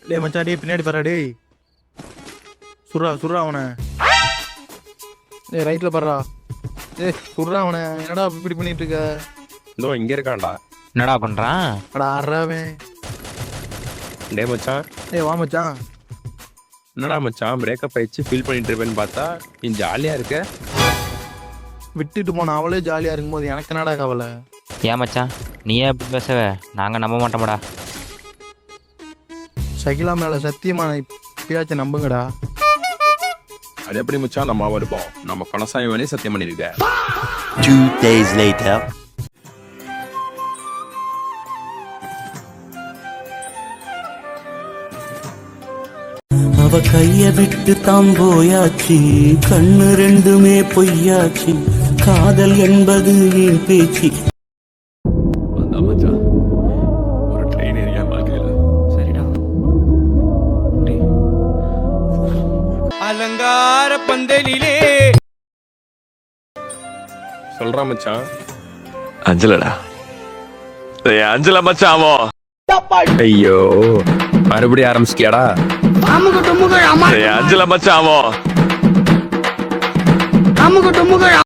டேய் மச்சான், டேய் பின்னாடி பாரு டேய். சுர்ரா அவனை. டேய் ரைட்ல பாருடா. டேய் சுர்ரா அவனை. என்னடா இப்படி பண்ணிட்டு இருக்க? இதோ இங்க இருக்கான்டா. என்னடா பண்றான்? அடா ஆறாவே. டேய் மச்சான். டேய் வா மச்சான். என்னடா மச்சான் பிரேக்கப் ஆயிடுச்சு ஃபீல் பண்ணிட்டு இருப்பேன்னு பார்த்தா நீ ஜாலியா இருக்க. விட்டுட்டு போன அவளே ஜாலியா இருக்கும்போது எனக்கு என்னடா கவலை? ஏன் மச்சான் நீ ஏன் எப்படி பேசவே? நாங்க நம்ப மாட்டோம்டா. ஷகிலா மேல சத்தியமா இப்பயாச்சும் நம்புங்கடா. அது எப்படி மச்சான் நம்ம வருவோம்? நம்ம பணசாயவனே சத்தியம் பண்ணிருக்க. 2 days later. அவ கைய விட்டு தாம் போயாச்சு, கண்ணு ரெண்டுமே பொய்யாச்சு, காதல் என்பது ஏன் பேச்சு. அதான் மச்சான் ஒரு ட்ரெயின் ஏரியா வாழ்க்கையில. சரிடா. அலங்கார பந்தலிலே சொல்றா மச்சான். அஞ்சலடா. அஞ்சல மச்சாவோ. ஐயோ மறுபடியும் ஆரம்பிச்சிட்டியாடா? அஞ்சல மச்சாவோ.